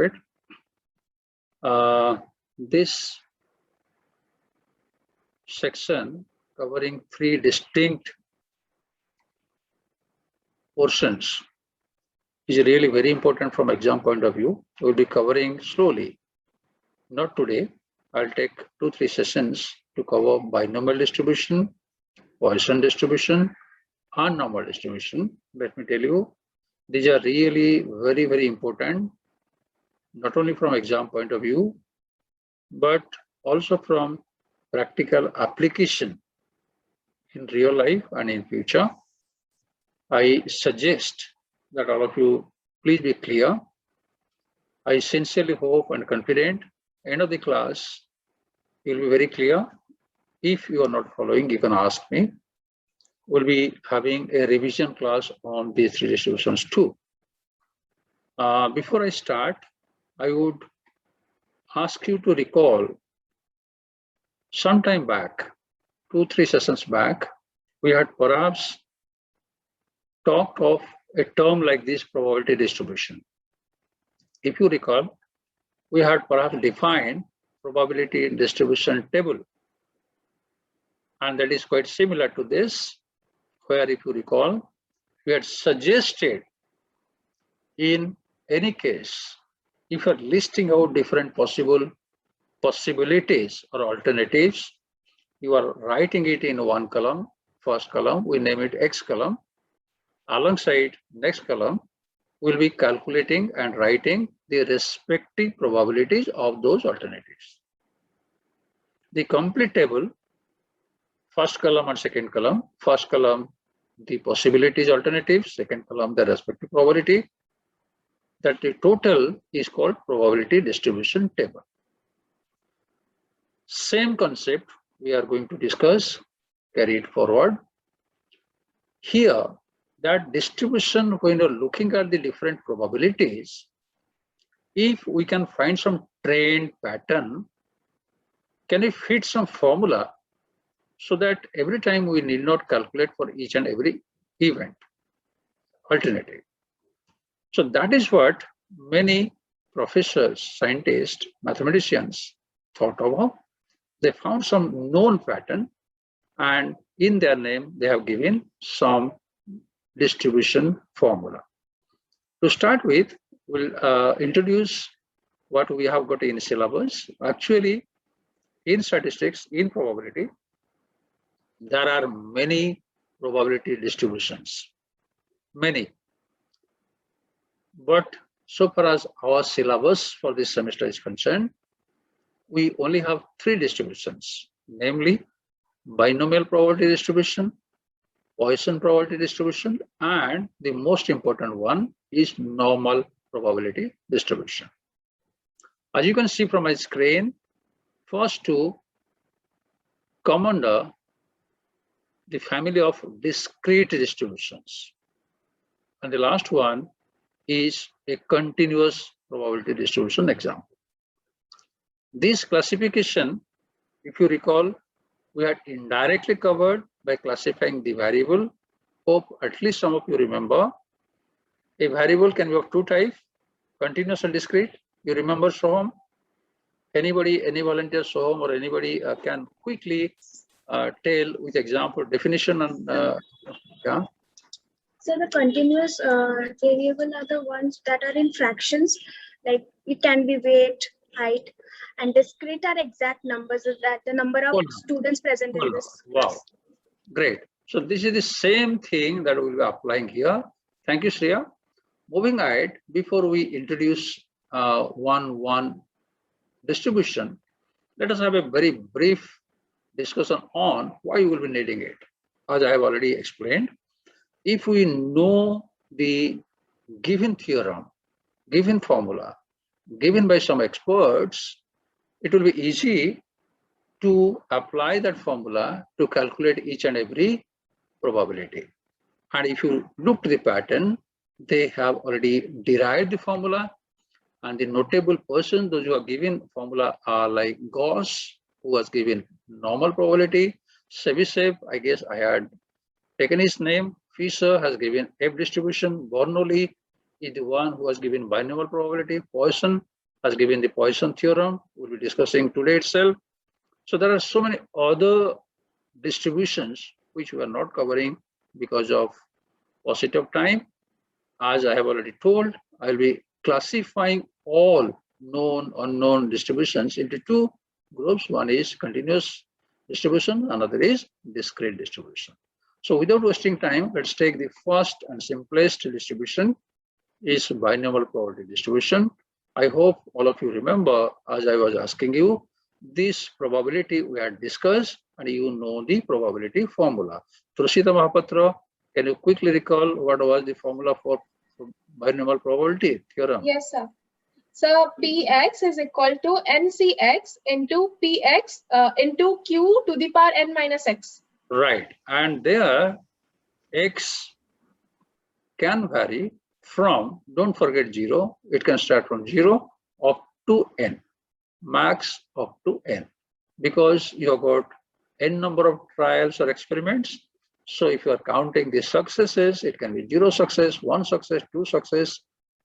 it. This section covering 3 distinct portions is really very important from exam point of view. We'll be covering slowly. Not today. I'll take 2-3 sessions to cover binomial distribution, Poisson distribution, and normal distribution. Let me tell you, these are really very, very important, not only from exam point of view, but also from practical application in real life and in future. I suggest that all of you please be clear. I sincerely hope and confident end of the class you'll be very clear. If you are not following, you can ask me. We'll be having a revision class on these 3 distributions too. Before I start, I would ask you to recall some time back, 2-3 sessions back, we had perhaps talked of a term like this, probability distribution. If you recall, we had perhaps defined probability distribution table. And that is quite similar to this, where if you recall, we had suggested in any case, if you're listing out different possibilities or alternatives, you are writing it in one column, first column, we name it X column. Alongside next column, we'll be calculating and writing the respective probabilities of those alternatives. The complete table, first column and second column, first column, the possibilities alternatives, second column, the respective probability, that the total is called probability distribution table. Same concept we are going to discuss, carry it forward. Here, that distribution, when you're looking at the different probabilities, if we can find some trend pattern, can we fit some formula so that every time we need not calculate for each and every event, alternative. So that is what many professors, scientists, mathematicians thought about. They found some known pattern, and in their name, they have given some distribution formula. To start with, we'll introduce what we have got in syllabus. Actually, in statistics, in probability, there are many probability distributions, many. But so far as our syllabus for this semester is concerned, we only have 3 distributions, namely binomial probability distribution, Poisson probability distribution, and the most important one is normal probability distribution. As you can see from my screen, first 2 come under the family of discrete distributions, and the last one is a continuous probability distribution example. This classification, if you recall, we had indirectly covered by classifying the variable. Hope at least some of you remember. A variable can be of 2 types, continuous and discrete. You remember Soham? Anybody, any volunteer Soham or anybody can quickly tell with example definition and yeah. So the continuous variable are the ones that are in fractions, like it can be weight, height, and discrete are exact numbers, is that the number of students present in this. Wow, great. So this is the same thing that we'll be applying here. Thank you, Shreya. Moving ahead, before we introduce one distribution, let us have a very brief discussion on why you will be needing it. As I have already explained, if we know the given theorem, given formula, given by some experts, it will be easy to apply that formula to calculate each and every probability. And if you look to the pattern, they have already derived the formula, and the notable persons, those who are given formula are like Gauss, who was given normal probability, Chebyshev, I guess I had taken his name, Fisher has given F distribution, Bernoulli is the one who has given binomial probability. Poisson has given the Poisson theorem. We'll be discussing today itself. So there are so many other distributions which we are not covering because of paucity of time. As I have already told, I'll be classifying all known, unknown distributions into two groups. One is continuous distribution, another is discrete distribution. So without wasting time, let's take the first and simplest distribution is binomial probability distribution. I hope all of you remember, as I was asking you, this probability we had discussed and you know the probability formula. Trusita Mahapatra, can you quickly recall what was the formula for binomial probability theorem? Yes, sir. So Px is equal to NCx into Px into Q to the power n minus x. Right. And there, x can vary from, don't forget 0, it can start from 0 up to n, max up to n, because you have got n number of trials or experiments. So if you are counting the successes, it can be 0 success, 1 success, 2 success,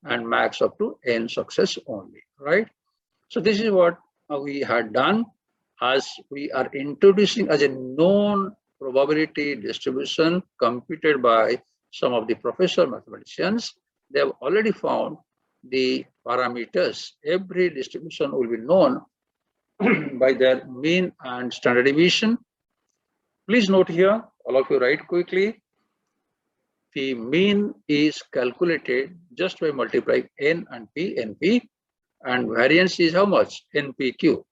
and max up to n success only, right? So this is what we had done as we are introducing as a known probability distribution computed by some of the professor mathematicians. They have already found the parameters. Every distribution will be known by their mean and standard deviation. Please note here, all of you write quickly. The mean is calculated just by multiplying n and p, np, and variance is how much? npq.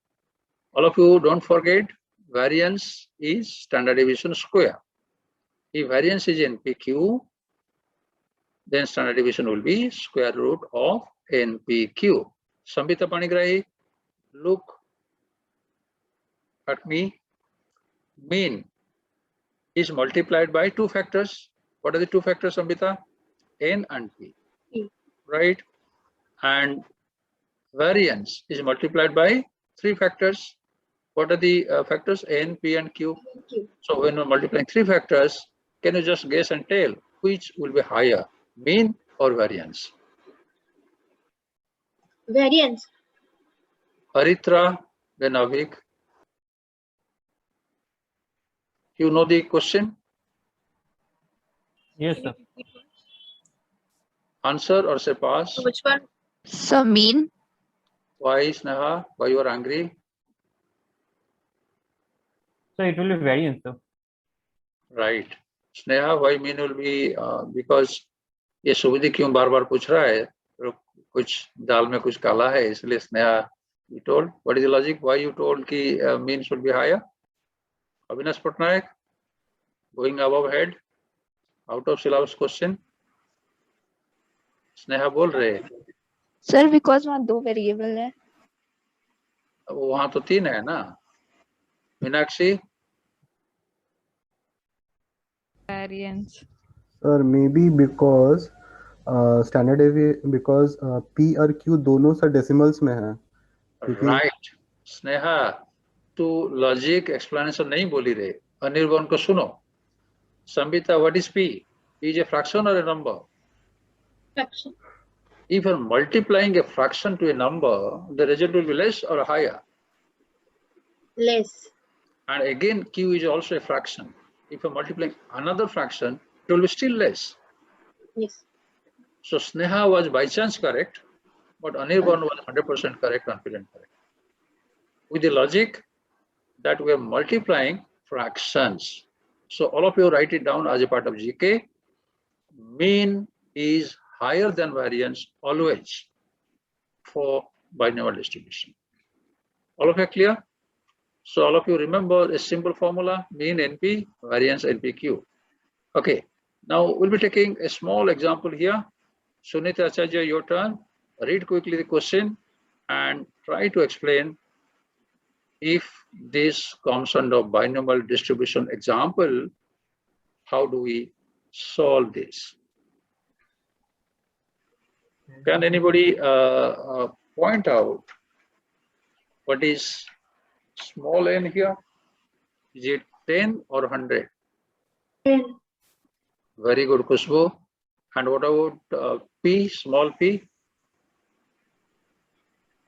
All of you don't forget, variance is standard deviation square. If variance is npq, then standard deviation will be square root of npq. Sambita Panigrahi, look at me. Mean is multiplied by two factors. What are the two factors, Sambita? N and p, right? And variance is multiplied by three factors. What are the factors? N, p, and q. So when we're multiplying three factors, can you just guess and tell which will be higher, mean or variance? Variance. Aritra, then Avik. You know the question? Yes, sir. Answer or say pass? Which one? So mean. Why, Sneha? Why you are angry? So it will be variance, sir. Right. Sneha, why mean will be because ये सुविधि क्यों बार बार पूछ रहा है, कुछ दाल में कुछ काला है, इसलिए Sneha you told. What is the logic? Why you told कि mean should be higher? Avinash Patnaik, going above head, out of syllabus question. Sneha बोल रहे हैं. Sir, because वहाँ दो variable है. वहाँ तो तीन है ना. Meenakshi. Variance. Sir, maybe because standard deviation, because p और q दोनों सर decimals में है. Right. स्नेहा, तू लॉजिक एक्सप्लेनेशन नहीं बोली रे. अनिर्बाण को सुनो. Sambita, what is p? P is a fraction or a number? Fraction. If you're multiplying a fraction to a number, the result will be less or higher. Less. And again, q is also a fraction. If you're multiplying another fraction, it will be still less. Yes. So Sneha was by chance correct, but Anirban was 100% correct, confident correct. With the logic that we are multiplying fractions. So all of you write it down as a part of GK. Mean is higher than variance always for binomial distribution. All of you clear? So all of you remember a simple formula, mean NP, variance NPQ. Okay, now we'll be taking a small example here. Sunita Acharya, your turn. Read quickly the question and try to explain if this comes under binomial distribution example, how do we solve this? Can anybody point out what is small n here? Is it 10 or 100? 10. Very good, Kushbu. And what about p, small p?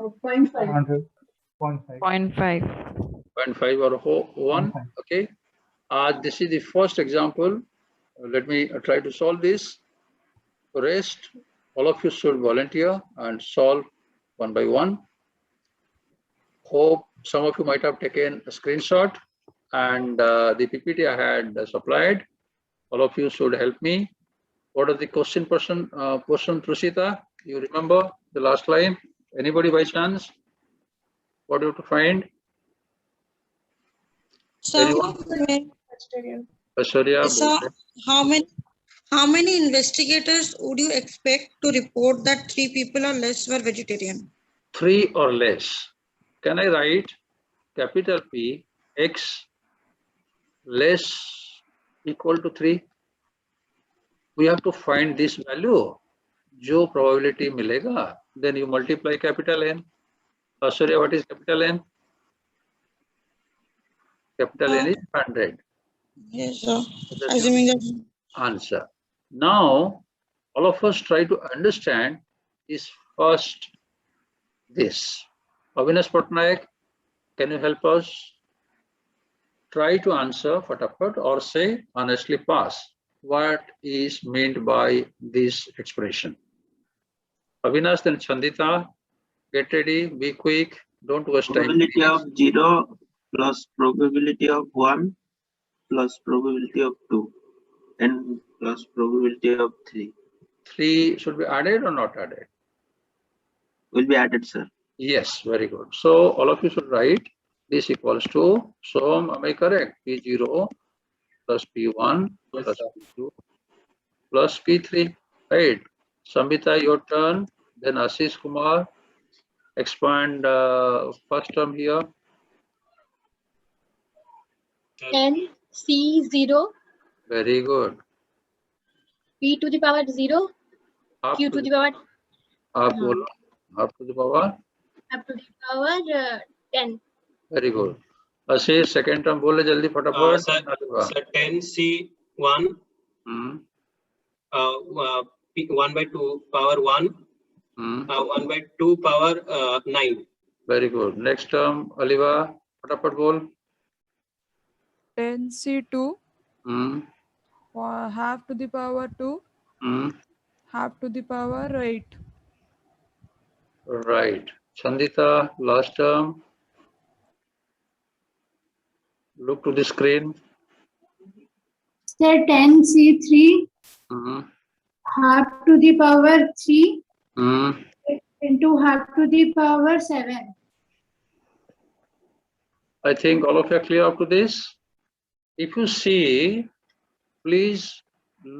0.5. 0.5. 0.5. 0.5 or 1. 0.5. Okay. This is the first example. Let me try to solve this. The rest, all of you should volunteer and solve one by one. Hope some of you might have taken a screenshot and the PPT I had supplied. All of you should help me. What are the question, Trusita? You remember the last line? Anybody by chance? What do you have to find? So, Anyone? Vegetarian. Aishwarya, so how many investigators would you expect to report that 3 people or less were vegetarian? 3 or less. Can I write capital P X less equal to 3? We have to find this value. जो probability मिलेगा, then you multiply capital N. Aishwarya, what is capital N? Capital N is 100. Yes, sir. That's Assuming that. your answer. Now, all of us try to understand is first this. Avinash Patnaik, can you help us? Try to answer fatapat or say honestly pass. What is meant by this expression? Avinash, then Chandita, get ready, be quick, don't waste time. Probability of 0 plus probability of 1 plus probability of 2 and plus probability of 3 3 should be added or not added? will be added, sir. Yes, very good. So all of you should write this equals to, so am I correct? P0 plus P1 plus P2 plus P3, right? Sambita, your turn. Then Ashish Kumar, expand first term here. 10 C0 Very good. P to the power 0 Half Q to the power half bolo, half to the power. up to the power 10. Very good. Ashish, second term बोले जल्दी फटाफट. Sir 10C1 Hmm. 1 by 2 power 1 Hmm. 1 by 2 power 9. Very good. Next term, Aliva, फटाफट बोल. 10C2 Hmm. half to the power 2 Hmm. half to the power 8. Right. Chandita, last term. Look to the screen. Sir, 10C3 Hmm. half to the power 3 Hmm. into half to the power 7. I think all of you are clear up to this. If you see, please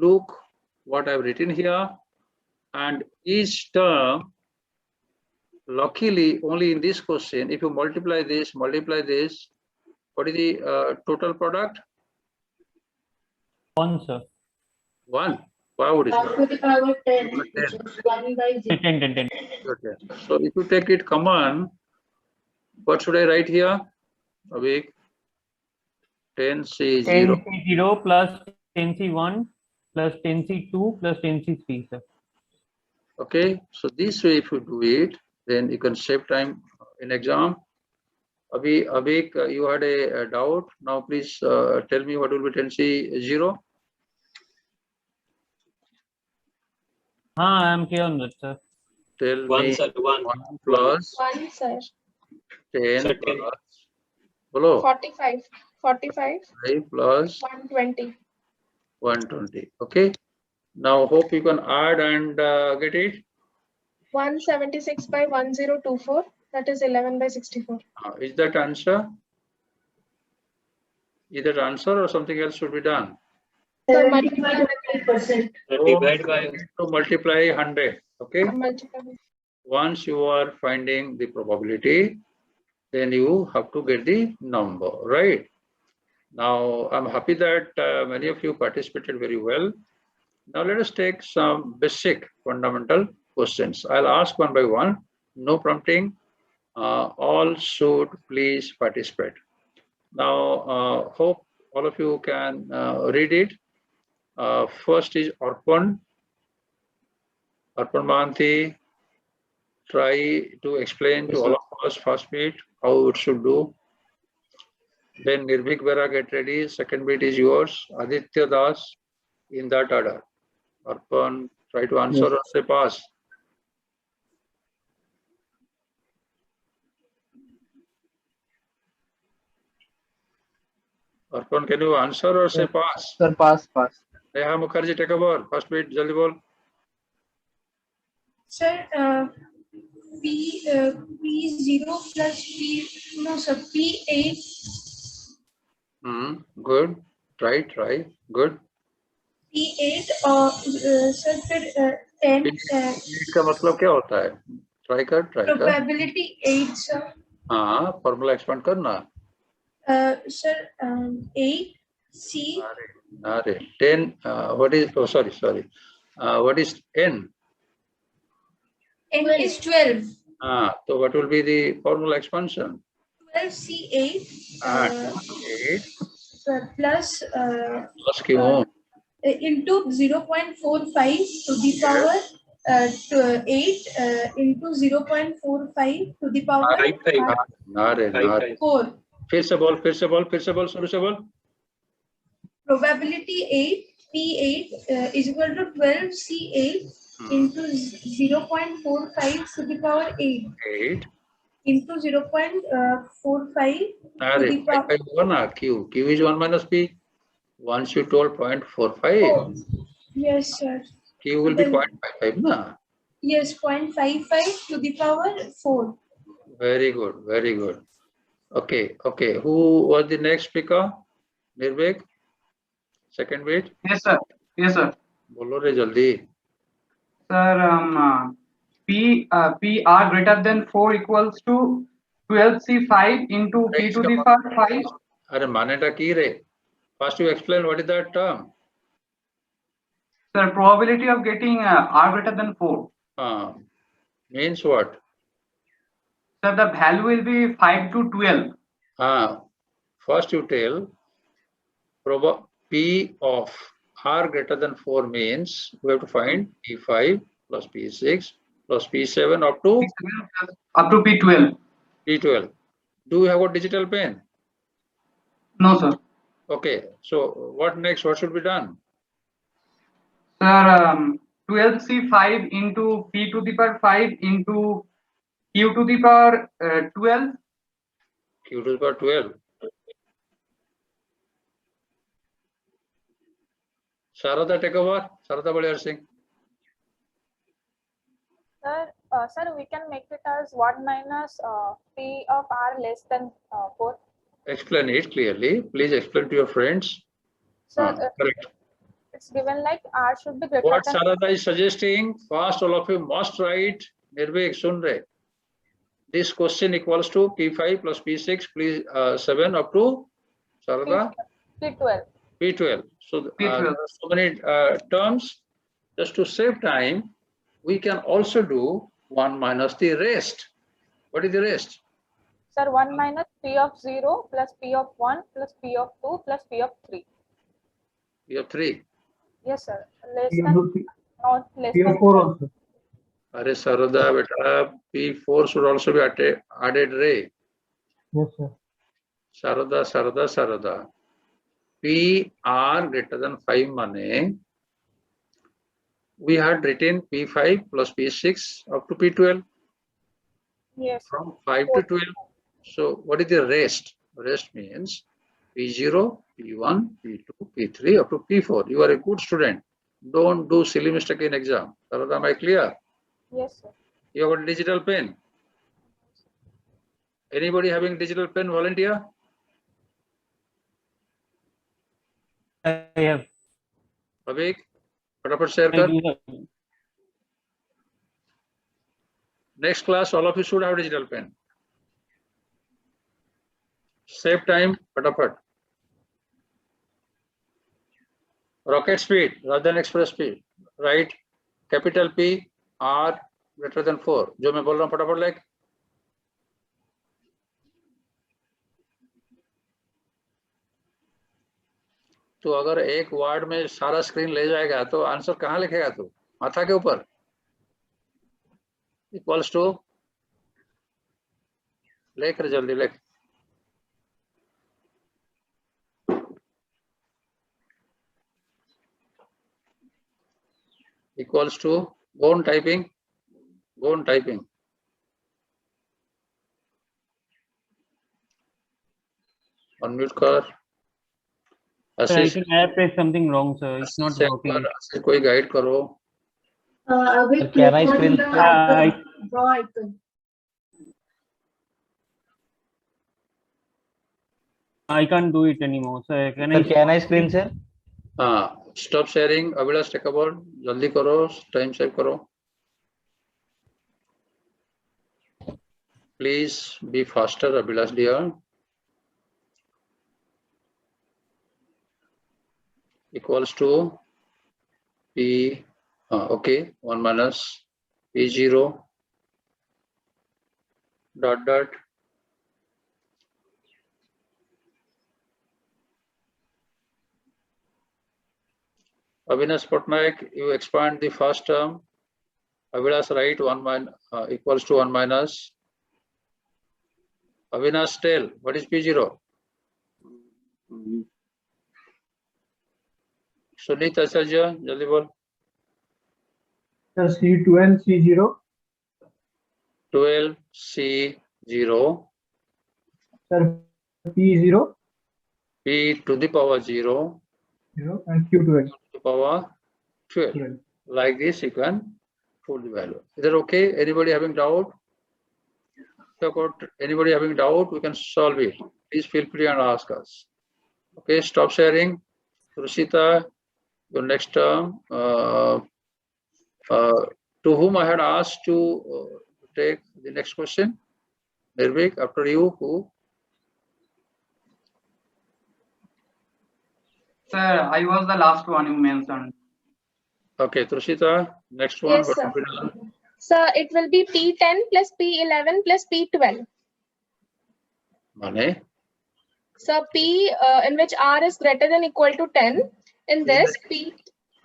look what I've written here, and each term, luckily only in this question, if you multiply this, what is the total product? 1, sir. 1. Why would it Half to the power 10, 10. which is 1 by 0. 10. Okay. So if you take it common, what should I write here? Avik, 10C0. 10C0 plus 10C1 plus 10C2 plus 10C3, sir. Okay, so this way if you do it, then you can save time in exam. Avik, you had a doubt. Now please tell me what will be 10C0. I am clear on that, sir. Tell 1, me sir. 1. 1 plus 1, sir. 10 Sir, 10. plus below 45. 45. 5 plus 120. 120. Okay, now hope you can add and get it. 176 by 1024. That is 11 by 64. Is that answer? Is that answer or something else should be done? 75%. Divide by To multiply 100. Okay. Multiply. Once you are finding the probability, then you have to get the number, right? Now, I'm happy that many of you participated very well. Now, let us take some basic fundamental questions. I'll ask one by one, no prompting. All should please participate. Now, hope all of you can read it. First is Orphan. Arpan Mahanti, try to explain to all of us first bit how it should do. Then Nirvik Vera, get ready. Second bit is yours. Aditya Das, in that order. Arpan, try to answer or say pass. Arpan, can you answer or say pass? Sir, pass. Neha Mukherjee, take over. First bit, jaldi bol. Sir, P0 plus P8. Good. Try. Good. P8 sir फिर 10 का मतलब क्या होता है? Try कर. probability 8 sir. हाँ, formula expand करना. Sir 8 C. Nare. 10. What is? Oh, sorry. What is n? N is 12. So what will be the formula expansion? 12 C8. 8 Sir plus plus क्यों? into 0.45 to the power 8 into 0.45 to the power नारे 4. फिर से बोल शुरू से बोल. Probability 8 P8 is equal to 12 C8 into 0.45 to the power 8 into 0.45 to the power Q is 1 minus P. Once you told 0.45, yes sir. Q will be 0.55 na? Yes, 0.55 to the power 4. Very good. Okay. Who was the next speaker? Nirvik? Second bit? Yes, sir. Bolo re jaldi. Sir, PR greater than 4 equals to 12C5 into P to the power 5. Are maneta ki re? First you explain what is that term. Sir, probability of getting R greater than 4. Means what? Sir, the value will be 5 to 12. First you tell P of R greater than 4 means we have to find P5 plus P6 plus P7 up to P12. P12. Do you have a digital pen? No, sir. Okay. So what next? What should be done? Sir, 12C5 into P to the power 5 into Q to the power 12. Q to the power 12. Sharada, take over. Sharada Baliyar Singh. Sir, we can make it as 1 minus P of R less than 4. Explain it clearly. Please explain to your friends. Sir, correct. It's given like R should be greater What than... Sharada is suggesting, first all of you must write, Nirvik, sun rahe. This question equals to P5 plus P6, please 7 up to Sharada? P12. P12. So, so many terms. Just to save time, we can also do 1 minus the rest. What is the rest? Sir, 1 minus P of 0 plus P of 1 plus P of 2 plus P of 3. P of 3. Yes, sir. Less than, not less than 4 also. Are Sarada, beta, P4 should also be added, Ray. Yes, sir. Sarada. PR greater than 5 money. We had written P5 plus P6 up to P12. Yes. From 5 to 12. So what is the rest? Rest means P0, P1, P2, P3 up to P4. You are a good student. Don't do silly mistake in exam. Sarada, am I clear? Yes, sir. You have a digital pen. Anybody having digital pen, volunteer? I have. Abhik, fatapat share kar. Next class, all of you should have digital pen. Save time, fatapat. Rocket speed rather than express speed. Right? Capital P, R greater than 4. जो मैं बोल रहा हूँ फटाफट like. तो अगर एक word में सारा स्क्रीन ले जाएगा तो आंसर कहाँ लिखेगा तू? माथा के ऊपर? equals to लिख रहे जल्दी लिख equals to go on typing unmute कर Sir, I Ashish think I have pressed something wrong, sir. It's not working. आशीष कोई गाइड करो Can I screen? Draw icon. I can't do it anymore, sir. Can I screen share? हाँ stop sharing Abhilash take about जल्दी करो time save करो please be faster Abhilash dear equals to p okay 1 minus p0 dot dot Avinash Patnaik, you expand the first term. Avinash write 1 equals to 1 minus. Avinash tell what is P0? Sunit Acharya, jaldi bol. Sir, C12 C0. 12 C0. Sir, P0. P to the power 0. 0 and Q12. To the power 12. Like this, you can put the value. Is that okay? Anybody having doubt? Anybody having doubt? We can solve it. Please feel free and ask us. Okay, stop sharing. Rushita, your next term. To whom I had asked to take the next question? Nirvik, after you, who? Sir, I was the last one you mentioned. Okay, Trushita, next one. Yes, sir. So it will be P10 plus P11 plus P12. Mane? So P in which R is greater than equal to 10. In this P10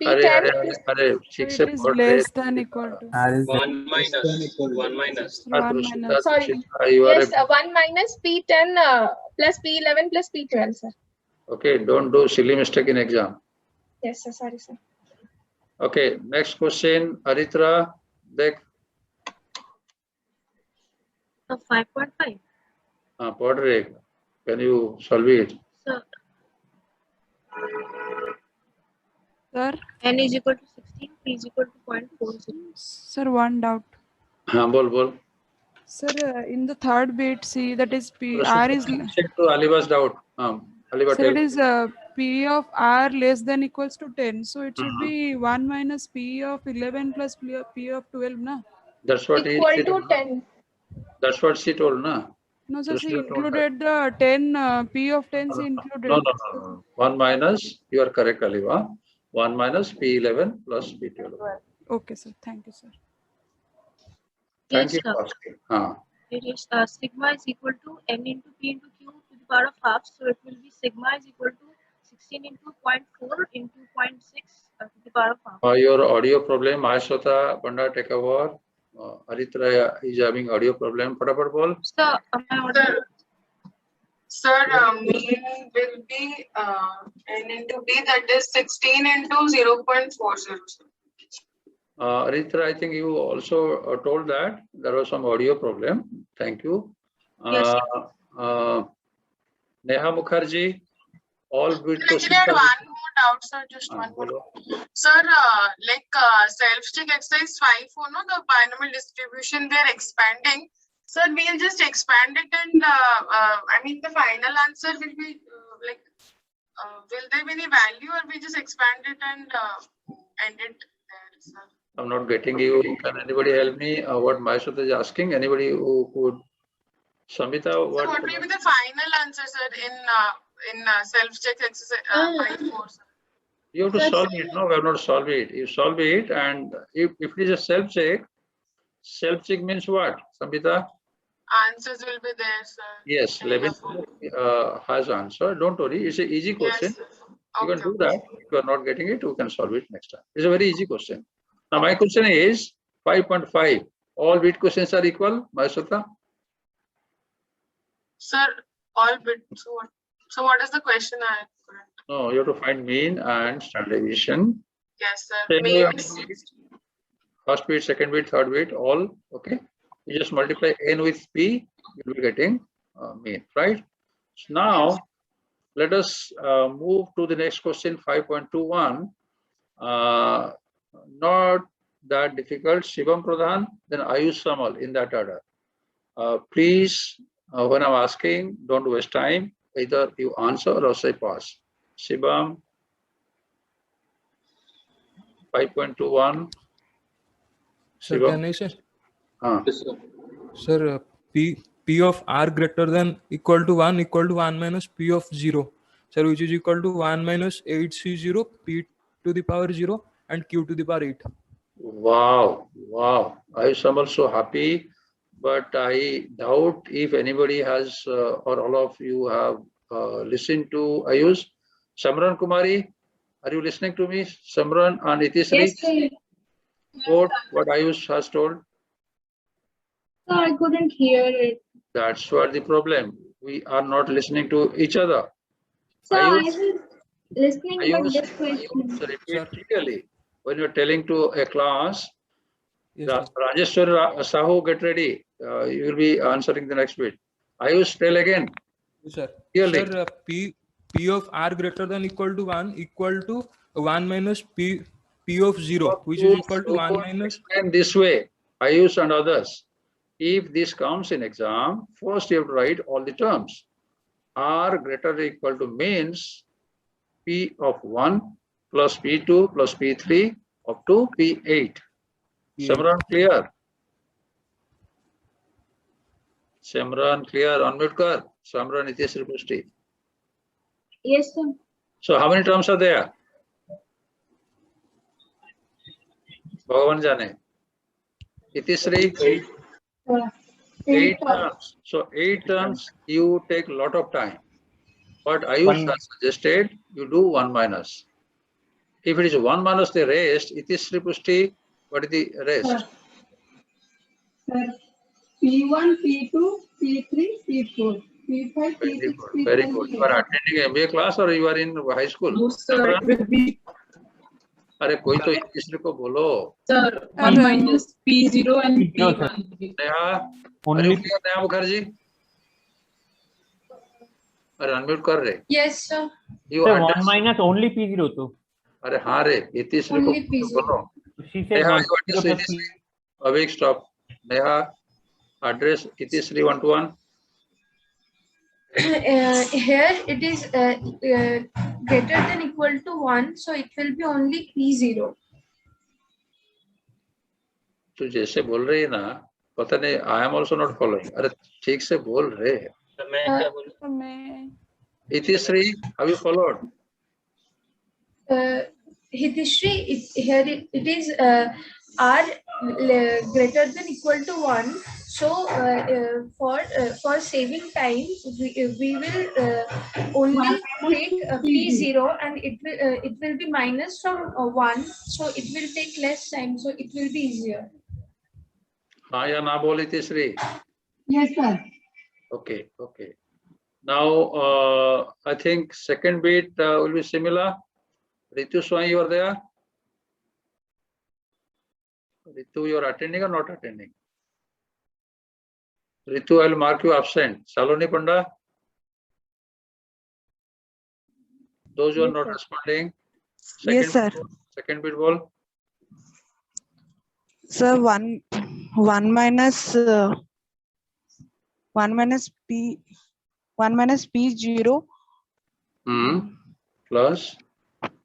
It is less than equal to. 1 minus. 1 minus. Sorry. Yes, 1 minus P10 plus P11 plus P12, sir. Okay, don't do silly mistake in exam. Yes, sir. Sorry, sir. Okay, next question, Aritra. Dek. 5.5. Podrek, can you solve it? Sir. Sir. N is equal to 16, P is equal to 0.40. Sir, one doubt. Bol. Sir, in the third bit, see that is P R is. Check to Aliba's doubt. Sir, it is P of R less than equals to 10. So it should be 1 minus P of 11 plus P of 12, na? That's what equal he to 10. That's what she told, na? No, sir, she included the 10, P of 10 she included. No. 1 minus, you are correct, Aliba. 1 minus P11 plus P12. Okay, sir. Thank you, sir. Thank you Yes, for asking. It is sigma is equal to n into p into q to the power of half. So it will be sigma is equal to 16 into 0.4 into 0.6 to the power of half. Your audio problem, Ashwata Panda take over. Aritra is having audio problem. Fatapat bol. Sir, am I audible? Sir, mean will be n into b, that is 16 into 0.40. Aritra, I think you also told that there was some audio problem. Thank you. Yes, Neha Mukherjee, all good Can I add one more doubt, sir? Just one more. Sir, like self-check exercise 5, the binomial distribution, they are expanding. Sir, we'll just expand it and I mean the final answer will be will there be any value or we just expand it and end it there, sir? I'm not getting you. Can anybody help me? What Maishwata is asking? Anybody who could? Samhita, So what will be the final answer, sir, in self-check exercise 5, sir? You have to solve it. No, we have not solved it. You solve it, and if it is a self-check means what? Samhita? Answers will be there, sir. Yes, Levin has answer. Don't worry. It's an easy question. Yes, You can do that. If you are not getting it, you can solve it next time. It's a very easy question. Now, my question is 5.5. All bit quotients are equal, Maheshwata? Sir, all bit. So what is the question? No, you have to find mean and standard deviation. Yes, sir. Same way on Means. first bit, second bit, third bit, all okay. You just multiply n with p, you'll be getting mean, right? So now let us move to the next question, 5.21. Not that difficult. Shivam Pradhan, then Ayush Samal in that order. Please, when I'm asking, don't waste time. Either you answer or say pass. Shivam, 5.21. Sir, Shivam? can I say? Yes, sir. Sir, P of r greater than equal to 1 minus P of 0. Sir, which is equal to 1 minus 8C0 P to the power 0 and Q to the power 8. Wow, wow. I am also happy, but I doubt if anybody has or all of you have listened to Ayush. Samran Kumari, are you listening to me? Samran and Itisri? Yes, sir. Quote what Ayush has told. So I couldn't hear it. That's what the problem. We are not listening to each other. So I Ayush, was listening, but this question. repeat clearly. When you're telling to a class, Yes, Rajeshwar Sahu, get ready. You will be answering the next bit. Ayush, tell again. Yes, sir. Clearly. Sir, P of r greater than equal to 1 equal to 1 minus P of 0, which is equal to 1 minus. And this way, Ayush and others. If this comes in exam, first you have to write all the terms. R greater than equal to means P of 1 plus P2 plus P3 up to P8. Samran, clear? Samran, clear? Unmute kar. Samran, Itisri Pushti. Yes, sir. So how many terms are there? Bhagavan Jane. Itisri? 8 terms. So 8 terms, you take a lot of time. But Ayush has suggested you do 1 minus. If it is 1 minus the rest, Itisri Pushti, what is the rest? Sir, P1, P2, P3, P4, P5, P6, P7. Very good. You are attending MBA class or you are in high school? No, sir, it will be. अरे कोई तो इतिश्री को बोलो. Sir, 1 minus P0 and P1. Neha, are you clear, Neha Mukherjee? अरे unmute कर रहे. Yes, sir. You So understand? 1 minus only P0 तो. अरे हाँ रे, इतिश्री को Only P0. बोलो. She said Neha, 1 you understand Itisri? Awake, stop. Neha, address Itisri 1 to 1. Here it is greater than equal to 1, so it will be only P0. तू जैसे बोल रही है ना, पता नहीं, I am also not following. अरे ठीक से बोल रहे. मैं क्या बोलूं? Itisri, have you followed? Hitishri, here it is R greater than equal to 1. So for saving time, we will only take P0 and it will be minus from 1. So it will take less time. So it will be easier. हाँ या ना बोली Itisri? Yes, sir. Okay, okay. Now, I think second bit will be similar. Ritu Swami, you are there? Ritu, you are attending or not attending? Ritu, I will mark you absent. Saloni Panda? Those who are not responding. Yes, sir. Second bit, ball. Sir, 1 minus P0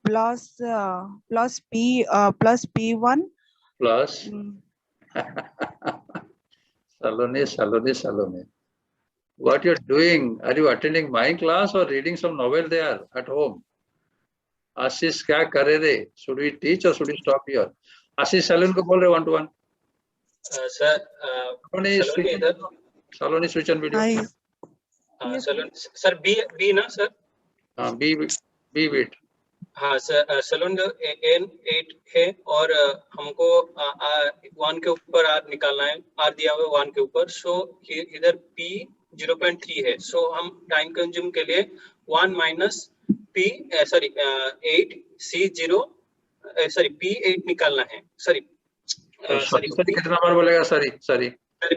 Plus P1 plus Saloni. What you're doing? Are you attending my class or reading some novel there at home? Ashish, क्या करे रे? Should we teach or should we stop here? Ashish, Saloni को बोल रहे 1 to 1. Sir, Saloni, switch on video. Sir, B na, sir? B bit. हाँ sir, salon n 8 है और हमको 1 के ऊपर r निकालना है, r दिया हुआ है 1 के ऊपर, सो इधर p 0.3 है, सो हम टाइम कंज्यूम के लिए 1 माइनस p 8 c0 p8 निकालना है, सॉरी कितना बार बोलेगा? सॉरी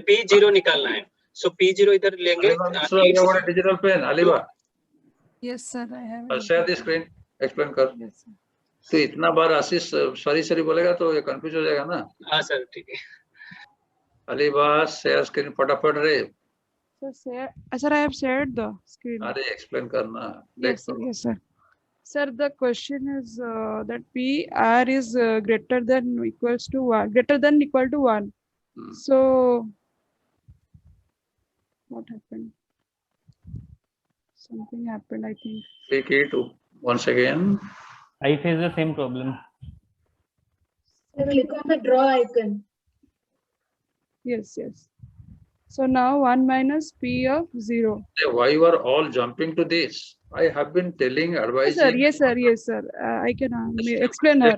p0 निकालना है, सो p0 इधर लेंगे। डिजिटल पेन अलीबा, Yes, sir. I have. it. Share the screen, explain कर। Yes, sir. तो इतना बार आशीष सॉरी बोलेगा तो ये कंफ्यूज हो जाएगा ना। हाँ सर, ठीक है। अलीबा शेयर स्क्रीन फटाफट रे। So, sir, I have shared the screen. अरे एक्सप्लेन करना। Yes, sir. Yes, sir. Sir, the question is that PR is greater than or equals to 1, greater than or equal to 1. So, what happened? Something happened, I think. Click it once again. I face the same problem. Click on the draw icon. Yes, yes. So now 1 minus P of 0. Why you are all jumping to this? I have been telling, advising. Yes, sir. Yes, sir. I can explain her.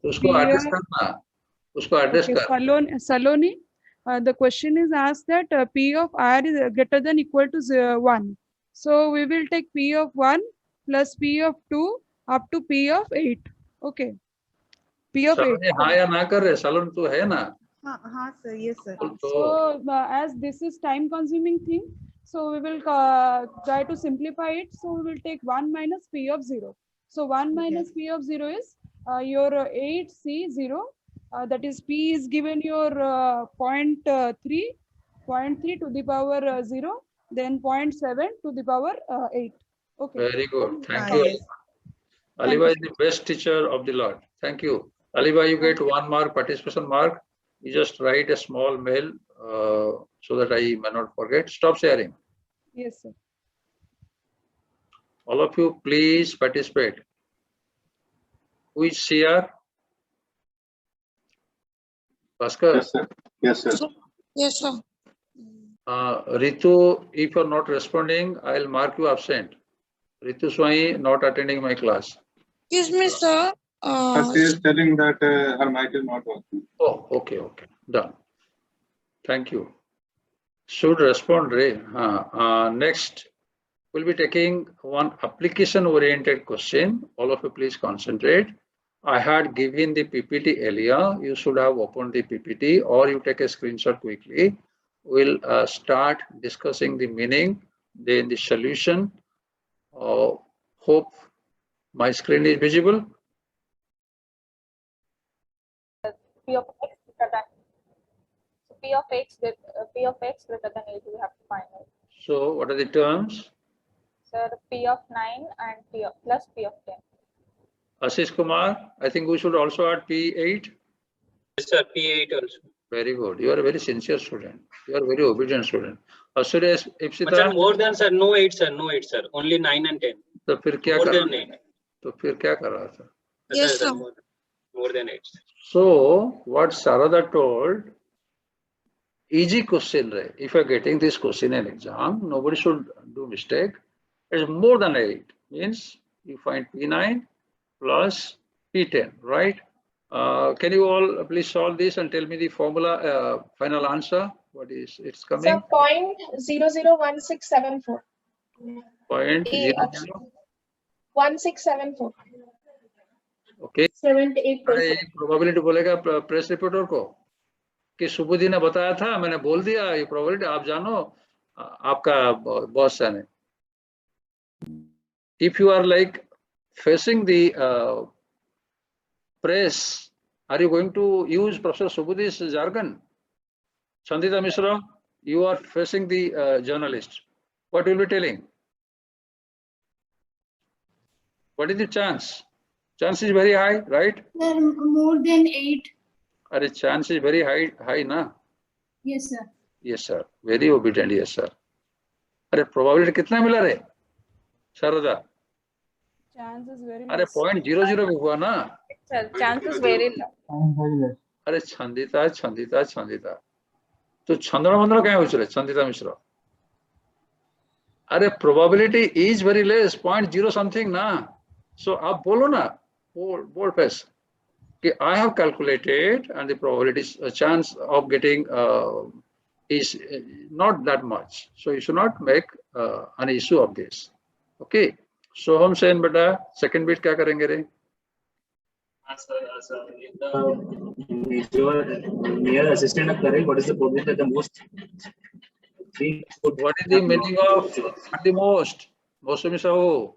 उसको address करना, उसको address कर। Saloni, the question is asked that P of R is greater than or equal to 1. So we will take P of 1 plus P of 2 up to P of 8. Okay. P of 8. हाँ या ना कर रहे, salon तू है ना? हाँ sir, yes sir. So as this is time consuming thing, so we will try to simplify it. So we will take 1 minus P of 0. So 1 minus P of 0 is your 8C0. That is P is given your 0.3 to the power 0, then 0.7 to the power 8. Okay. Very good. Thank you. Aliba is the best teacher of the lot. Thank you. Aliba, you get 1 mark, participation mark. You just write a small mail so that I may not forget. Stop sharing. Yes, sir. All of you, please participate. Who is CR? Bhaskar? Yes, sir. Yes, sir. Yes, sir. Ritu, if you are not responding, I will mark you absent. Ritu Swai not attending my class. Excuse me, sir. She is telling that her mic is not working. Oh, okay, done. Thank you. Should respond, Ray. Next, we'll be taking one application-oriented question. All of you, please concentrate. I had given the PPT earlier. You should have opened the PPT, or you take a screenshot quickly. We'll start discussing the meaning, then the solution. Hope my screen is visible. P of x greater than, so P of x greater than 8 we have to find out. So what are the terms? Sir, P of 9 and P of plus P of 10. Ashish Kumar, I think we should also add P8. Yes, sir, P8 also. Very good. You are a very sincere student. You are a very obedient student. Ashish, Sir, more than sir, no 8 sir, only 9 and 10. तो फिर क्या more कर than 8. तो फिर क्या कर रहा था? Yes, sir. More than 8. So what Sarada told, easy question, right? If you are getting this question in exam, nobody should do mistake. It's more than 8. Means you find P9 plus P10, right? Can you all please solve this and tell me the formula, final answer? What is it's coming? Sir, 0.001674. 0.001674. Okay. 78%. Probability बोलेगा press reporter को कि सुबुद्धि ने बताया था, मैंने बोल दिया, ये प्रोबेबिलिटी आप जानो, आपका बॉस जाने. If you are like facing the press, are you going to use Professor Subudhi's jargon? Chandita Mishra, you are facing the journalist. What will be telling? What is the chance? Chance is very high, right? More than 8. Are chance is very high, na? Yes, sir. Yes, sir. Very obedient, yes, sir. अरे probability कितना मिला रे? Sharda. Chance is very अरे 0.00 भी हुआ ना? Sir, chance is very low. अरे छंदिता. तो छंदना मंदना क्या हो चले? छंदिता मिश्रा. अरे probability is very less, 0.0 something ना? So आप बोलो ना, bold face, कि I have calculated and the probability chance of getting is not that much. So you should not make an issue of this. Okay. So हम saying बेटा second bit क्या करेंगे रे? Your near assistant of correct, what is the probability that the most three could What is the meaning of at the most? Mosumi Sahu.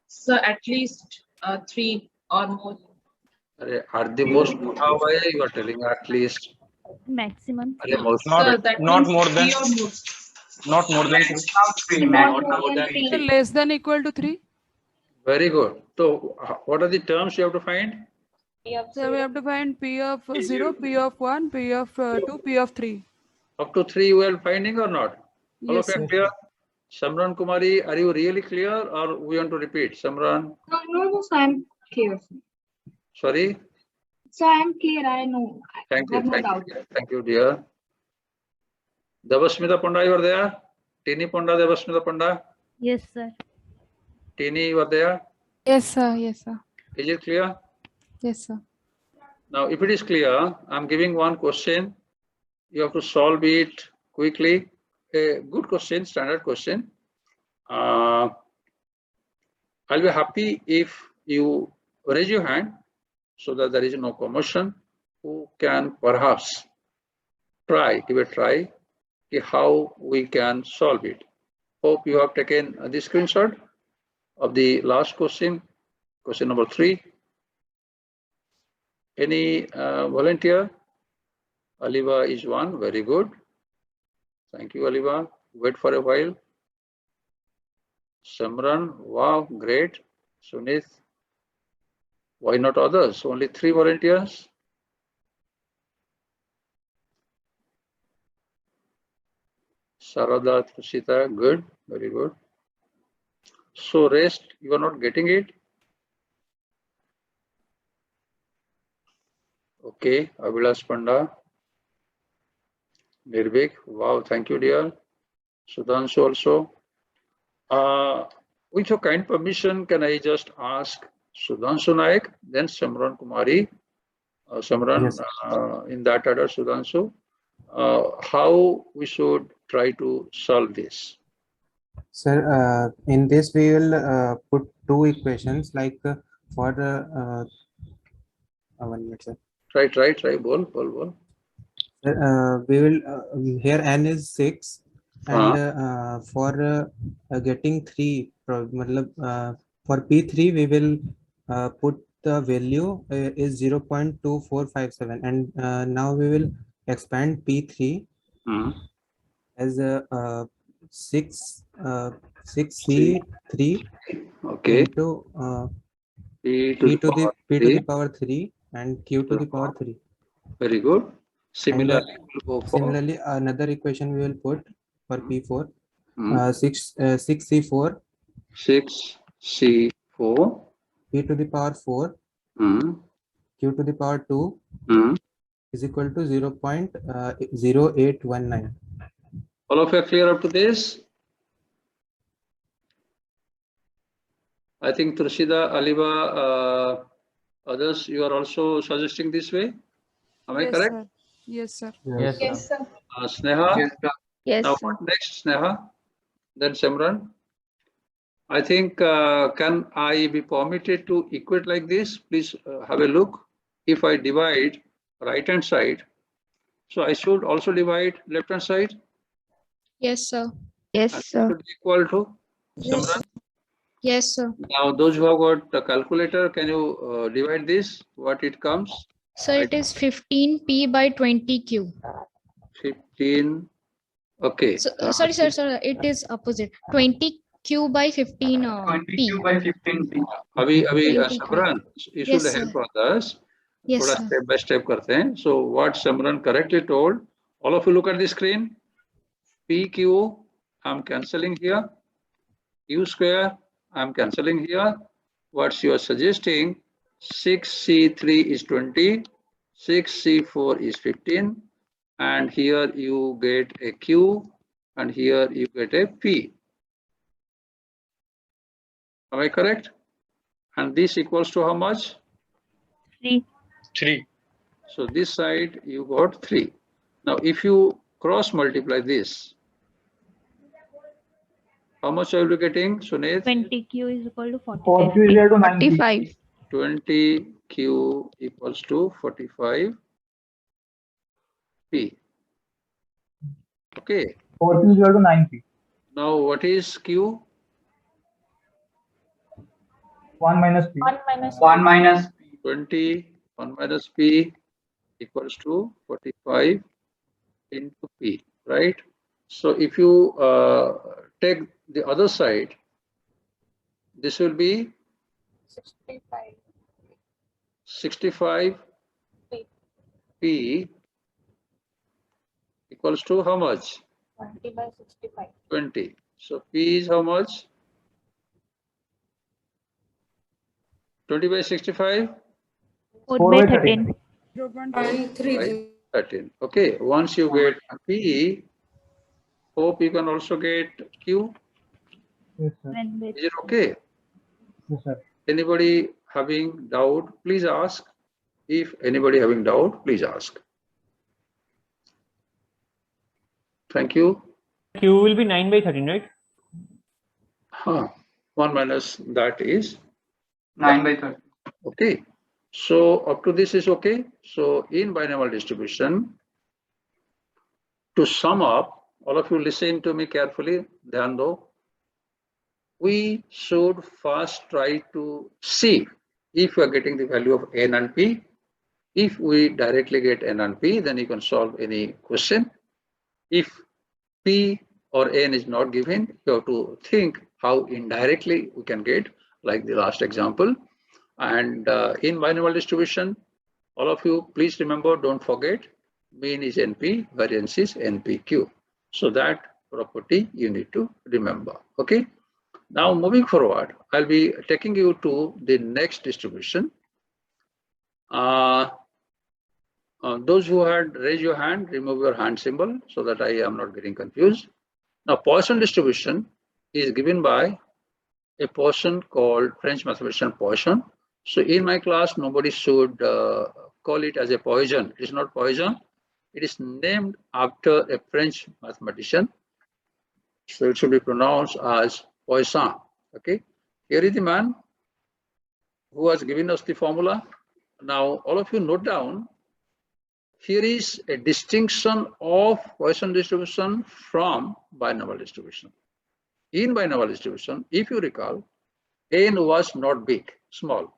So at least 3 or more. At the most, how you are telling at least? Maximum. Most. Not more than. Not more than 3. Not more than 3. Less than equal to 3. Very good. So what are the terms you have to find? So we have to find P of 0, P of 1, P of 2, P of 3. Up to 3 you are finding or not? All Yes, of you sir. clear? Samran Kumari, are you really clear or we want to repeat? Samran? No, so I'm clear. Sorry? So I'm clear, I know. Thank I you. have no Thank doubt. you. Thank you, dear. Devasmita Panda, you are there? Tini Panda, Devasmita Panda? Yes, sir. Tini, you are there? Yes, sir. Yes, sir. Is it clear? Yes, sir. Now, if it is clear, I'm giving one question. You have to solve it quickly. A good question, standard question. I'll be happy if you raise your hand so that there is no commotion. Who can perhaps give a try, how we can solve it. Hope you have taken the screenshot of the last question, question number 3. Any volunteer? Aliva is one, very good. Thank you, Aliva. Wait for a while. Samran, wow, great. Sunith, why not others? Only 3 volunteers. Sarada, Trusita, good, very good. So rest, you are not getting it? Okay, Avilas Panda. Nirbhik, wow, thank you, dear. Sudhanshu also. With your kind permission, can I just ask Sudhanshu Naik, then Samran Kumari, Samran, Yes. in that order, Sudhanshu, how we should try to solve this? Sir, in this we will put 2 equations like for 1 minute, sir. Try, bol. We will here n is 6 and for getting 3 for P3 we will put the value is 0.2457 and now we will expand P3 as 6C3 okay. into P to the power 3 and Q to the power 3. Very good. Similarly, we'll go for similarly another equation we will put for P4 6C4 P to the power 4 Q to the power 2 is equal to 0.0819. All of you are clear up to this? I think Trusida, Aliva, others, you are also suggesting this way. Am I Yes, correct? sir. Yes, sir. Yes, sir. Sneha? Yes, sir. Yes, now sir. what next, Sneha? Then Simran? I think, can I be permitted to equate like this? Please have a look. If I divide right hand side, so I should also divide left hand side. Yes, sir. And it should be equal to Simran. Yes, sir. Now, those who have got the calculator, can you divide this? What it comes? So it is 15p by 20q. 15. Okay. So, sorry, sir. It is opposite. 20q by 15 p. 20q by 15p. अभी 20Q. Samran, you Yes, should sir. help others. Yes, थोड़ा sir. step by step करते हैं. So what Samran correctly told, all of you look at the screen. PQ, I'm cancelling here. Q square, I'm cancelling here. What you are suggesting, 6C3 is 20, 6C4 is 15, and here you get a Q, and here you get a P. Am I correct? And this equals to how much? 3. 3. So this side you got 3. Now if you cross multiply this, how much are you getting, Sunit? 20q is equal to 4q is equal to 90. 45. 20q equals to 45p. Okay. 4q is equal to 90. Now what is q? 1 minus p. 1 minus 1 minus 20, 1 minus p equals to 45 into p, right? So if you take the other side, this will be 65. 65 p equals to how much? 20 by 65. 20. So p is how much? 20 by 65? 4 by 13. 13. Okay, once you get p, hope you can also get q. Yes, sir. Is it okay? Yes, sir. Anybody having doubt, please ask. If anybody having doubt, please ask. Thank you. Q will be 9 by 13, right? 1 minus that is 9 by 13. okay. So up to this is okay. So in binomial distribution, to sum up, all of you listen to me carefully, dhyan do. We should first try to see if we are getting the value of n and p. If we directly get n and p, then you can solve any question. If p or n is not given, you have to think how indirectly we can get, like the last example. And in binomial distribution, all of you, please remember, don't forget, mean is NP, variance is NPQ. So that property you need to remember. Okay. Now moving forward, I'll be taking you to the next distribution. Those who had raised your hand, remove your hand symbol so that I am not getting confused. Now Poisson distribution is given by a person called French mathematician Poisson. So in my class, nobody should call it as a Poisson. It is not Poisson. It is named after a French mathematician. So it should be pronounced as Poisson. Okay. Here is the man who has given us the formula. Now all of you note down. Here is a distinction of Poisson distribution from binomial distribution. In binomial distribution, if you recall, n was not big, small.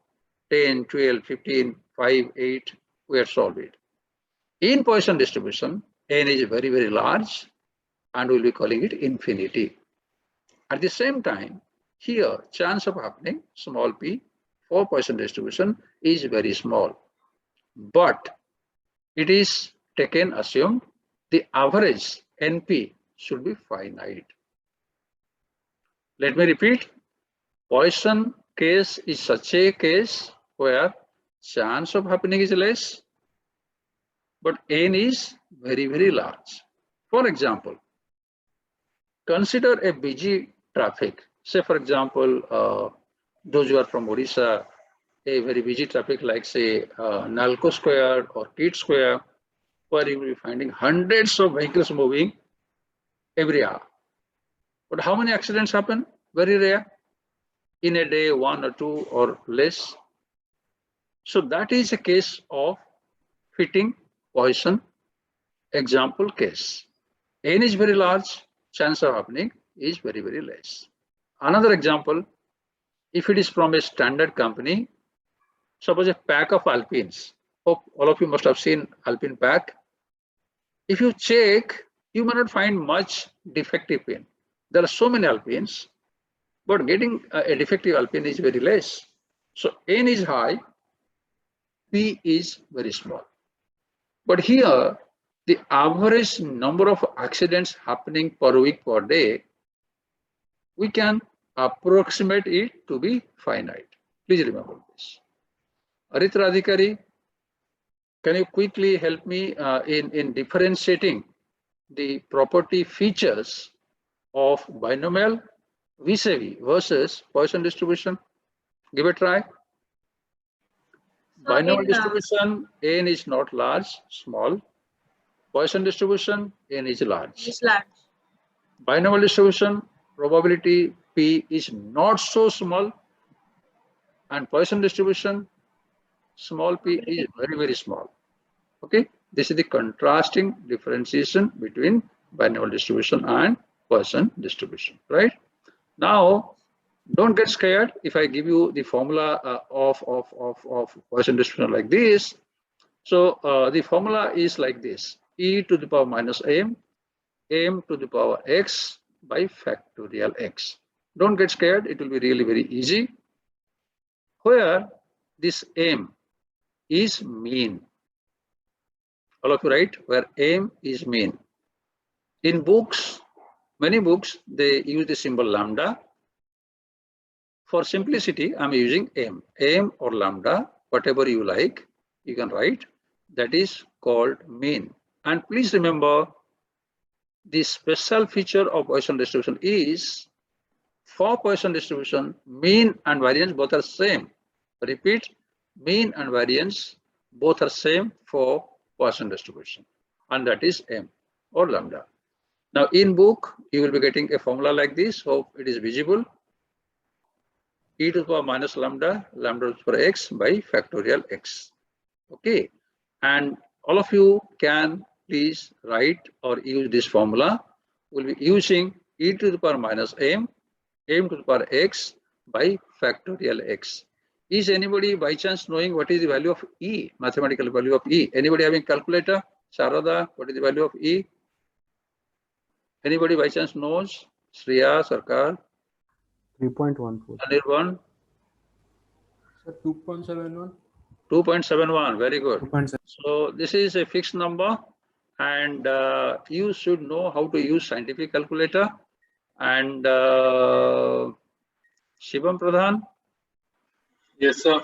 10, 12, 15, 5, 8, we had solved it. In Poisson distribution, n is very, very large, and we'll be calling it infinity. At the same time, here, chance of happening, small p, for Poisson distribution is very small. But it is taken, assumed, the average NP should be finite. Let me repeat. Poisson case is such a case where chance of happening is less, but n is very, very large. For example, consider a busy traffic. Say, for example, those who are from Odisha, a very busy traffic like, say, Nalco Square or Kit Square, where you will be finding hundreds of vehicles moving every hour. But how many accidents happen? Very rare. In a day, 1 or 2 or less. So that is a case of fitting Poisson example case. N is very large, chance of happening is very, very less. Another example, if it is from a standard company, suppose a pack of Alpines. Hope all of you must have seen Alpine pack. If you check, you may not find much defective pin. There are so many Alpines, but getting a defective Alpine is very less. So N is high, P is very small. But here, the average number of accidents happening per week, per day, we can approximate it to be finite. Please remember this. Aritra Adhikari, can you quickly help me in differentiating the property features of binomial vis-a-vis versus Poisson distribution. Give a try. Binomial distribution, n is not large, small. Poisson distribution, n is large. Is large. Binomial distribution, probability p is not so small, and Poisson distribution, small p is very, very small. Okay, this is the contrasting differentiation between binomial distribution and Poisson distribution, right? Now, don't get scared if I give you the formula of Poisson distribution like this. So the formula is like this: e to the power minus m to the power x by factorial x. Don't get scared, it will be really very easy. Where this m is mean. All of you write where m is mean. In books, many books, they use the symbol lambda. For simplicity, I'm using m or lambda, whatever you like, you can write. That is called mean. And please remember, the special feature of Poisson distribution is, for Poisson distribution, mean and variance both are same. Repeat, mean and variance both are same for Poisson distribution, and that is m or lambda. Now in book, you will be getting a formula like this. Hope it is visible. E to the power minus lambda to the power x by factorial x. Okay, and all of you can please write or use this formula. We'll be using e to the power minus m to the power x by factorial x. Is anybody by chance knowing what is the value of e, mathematical value of e? Anybody having calculator? Sharada, what is the value of e? Anybody by chance knows? Shreya, Sarkar? 3.14. Anirban? Sir, 2.71. 2.71, very good. 2.7. So this is a fixed number, and you should know how to use scientific calculator. And Shivam Pradhan? Yes, sir.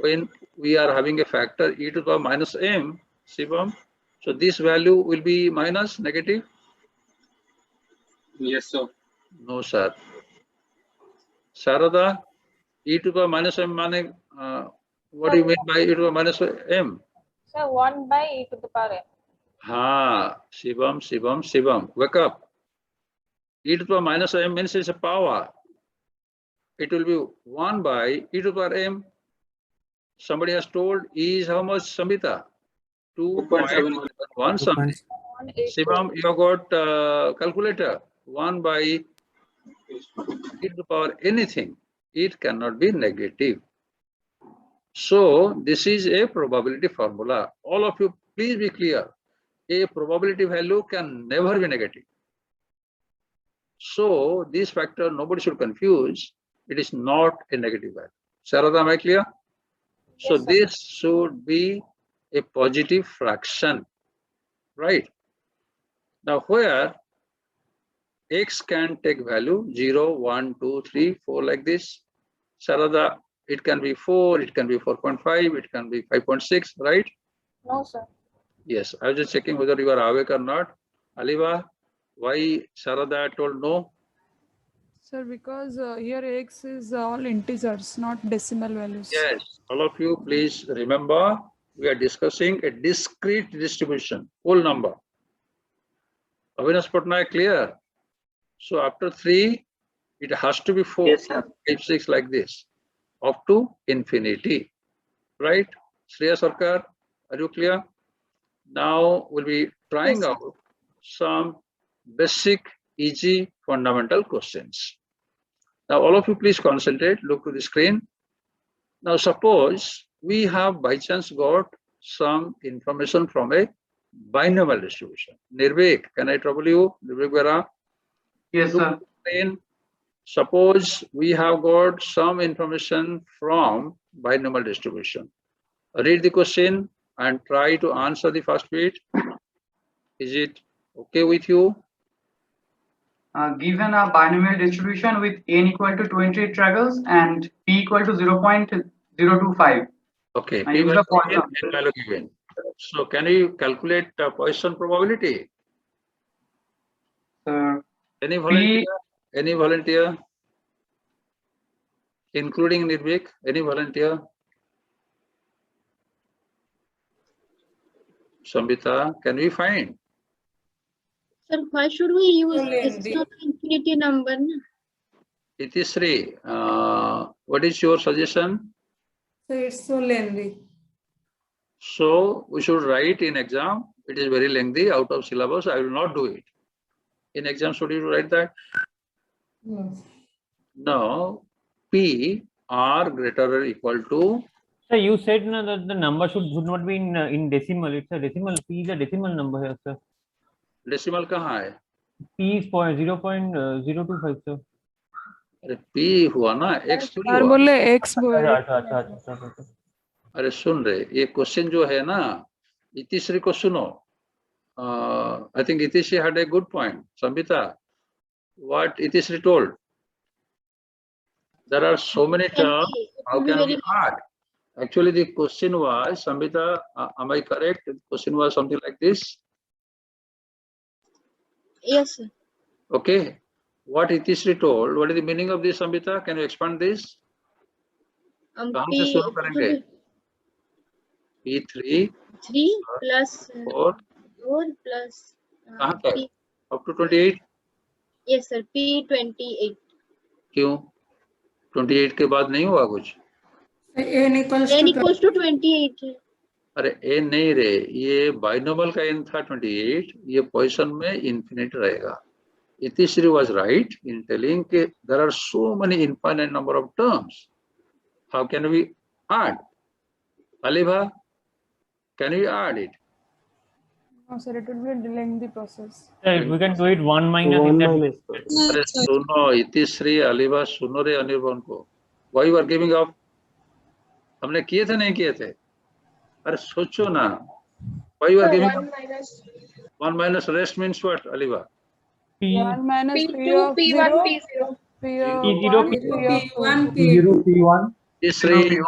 When we are having a factor e to the power minus m, Shivam, so this value will be minus, negative? Yes, sir. No, sir. Sarada, e to the power minus m, what do you mean by e to the power minus m? So 1 by e to the power m. Ha, Shivam, wake up. E to the power minus m means it's a power. It will be 1 by e to the power m. Somebody has told e is how much, Samhita? 2.71 something. Shivam, you have got calculator. 1 by e to the power anything. It cannot be negative. So this is a probability formula. All of you, please be clear. A probability value can never be negative. So this factor, nobody should confuse. It is not a negative value. Sharada, am I clear? Yes, so sir. this should be a positive fraction, right? Now where x can take value 0, 1, 2, 3, 4 like this. Sharada, it can be 4, it can be 4.5, it can be 5.6, right? No, sir. Yes, I was just checking whether you are awake or not. Aliva, why Sharada told no? Sir, because here x is all integers, not decimal values. Yes, all of you please remember, we are discussing a discrete distribution, whole number. Avinash Patnaik, clear? So after 3, it has to be 4, Yes, sir. 5, 6 like this, up to infinity, right? Shreya Sarkar, are you clear? Now we'll be trying Yes, sir. out some basic, easy, fundamental questions. Now all of you please concentrate, look to the screen. Now suppose we have by chance got some information from a binomial distribution. Nirvik, can I trouble you? Nirvik Vera? Yes, Look sir. at the screen. Suppose we have got some information from binomial distribution. Read the question and try to answer the first bit. Is it okay with you? Given a binomial distribution with n equal to 20 triangles and p equal to 0.025. Okay, I P use value the Poisson. given, N value given. So can you calculate Poisson probability? Sir, Any volunteer? Any volunteer? including Nirvik? Any volunteer? Sambita, can we find? Sir, why should we use this is not an infinity number? Na? Itisri, what is your suggestion? So it's so lengthy. So we should write in exam. It is very lengthy, out of syllabus. I will not do it. In exam, should you write that? No. No. P R greater or equal to. Sir, you said no, that the number should not be in decimal. It's a decimal. P is a decimal number here, sir. Decimal कहाँ है? P is 0.025, sir. अरे P हुआ ना, X थोड़ी sir हुआ। बोले X बोले। अच्छा। अरे सुन रहे, ये क्वेश्चन जो है ना, इतिश्री को सुनो. I think Itisri had a good point. Sambita, what Itisri told? There are so many terms. How can we add? Actually, the question was, Sambita, am I correct? The question was something like this. Yes, sir. Okay. What Itisri told, what is the meaning of this, Sambita? Can you expand this? कहाँ से शुरू करेंगे? P3 3 plus 4 plus कहाँ तक? Up to 28? yes sir, P28. क्यों? 28 के बाद नहीं हुआ कुछ? n equals to 28 है. अरे n नहीं रे, ये बाइनोमियल का n था 28, ये पोजीशन में इंफिनिट रहेगा. Itisri was right in telling that there are so many infinite number of terms. How can we add? Aliba, can we add it? No, sir, it would be a lengthy process. Sir, we can do it 1 minus. अरे सुनो इतिश्री अलीबा सुनो रे अनिर्बान को. Why you are giving up? हमने किए थे नहीं किए थे? अरे सोचो ना. Why you are giving up? 1 minus rest means what, Aliba? 1 minus P2, P1, P0. P1, P1. Itisri,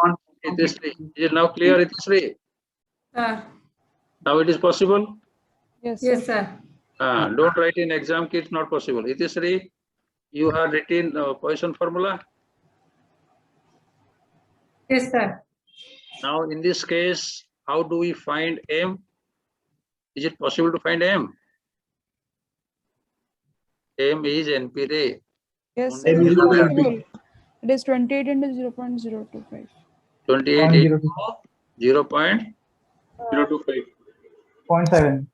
Itisri. Is it now clear, Itisri? Sir. Now it is possible? Yes, Yes, sir. Don't write in exam kit, not possible. Itisri, you have written Poisson formula? Yes, sir. Now in this case, how do we find M? Is it possible to find M? M is NP ray. yes, sir, it is possible. It is 28 into 0.025. 28 into 0.025 0.7.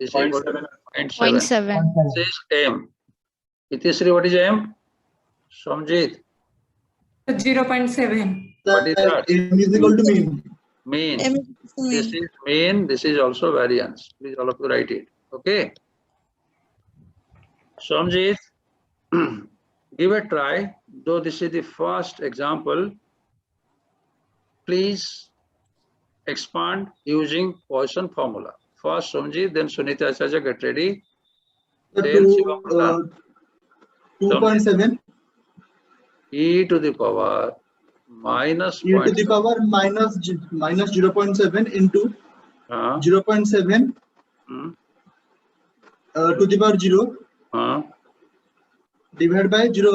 is equal to 0.7. 0.7. This is M. Itisri, what is M? Somjit, 0.7. what is that? M is equal to mean. Mean. M This is mean. This is also variance. Please all of you write it. Okay. Somjit, give a try. Though this is the first example, please expand using Poisson formula. First Somjit, then Sunita Acharya, get ready. Then Shivam Pradhan. 2.7. E to the power minus E to the power minus 0.7 into 0.7 to the power 0 divided by 0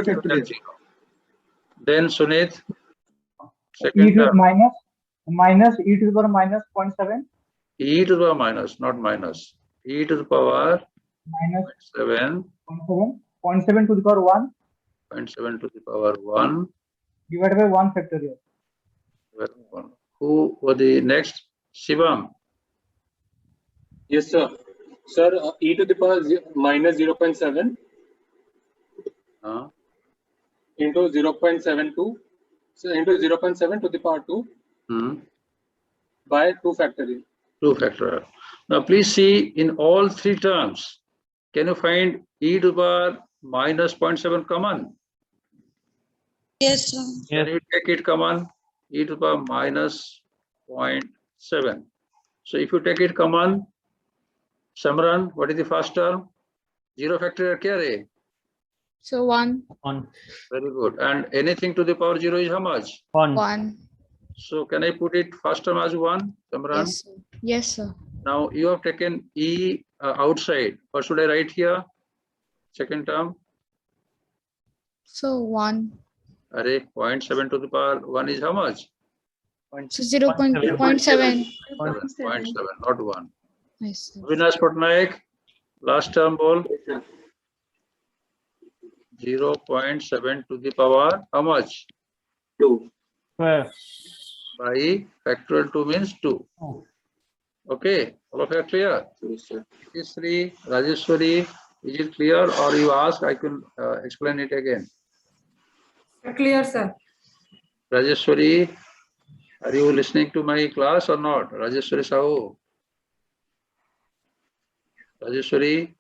factorial. Then Sunit, E second to term. minus e to the power minus 0.7. E to the power minus, not minus. E to the power Minus 7. 0.7 to the power 1 0.7 to the power 1. divided by 1 factorial. Who was the next? Shivam. Yes, sir. Sir, e to the power minus 0.7 into 0.72, so into 0.7 to the power 2 by 2 factorial. 2 factorial. Now please see in all three terms, can you find e to the power minus 0.7 common? Yes, sir. Can you take it common? E to the power minus 0.7. So if you take it common, Samran, what is the first term? 0 factorial kya rahe? So 1. Very good. And anything to the power 0 is how much? 1. So can I put it first term as 1, Samran? Yes, sir. Yes, sir. Now you have taken E outside. What should I write here? Second term? So 1. Array 0.7 to the power 1 is how much? 0.7. 0.7, not 1. Avinash Patnaik, last term ball. 0.7 to the power how much? 2. By factorial 2 means 2. Okay, all of you are clear? Sri, Rajeshwari, is it clear or you ask? I can explain it again. Clear, sir. Rajeshwari, are you listening to my class or not? Rajeshwari Sahu. Rajeshwari.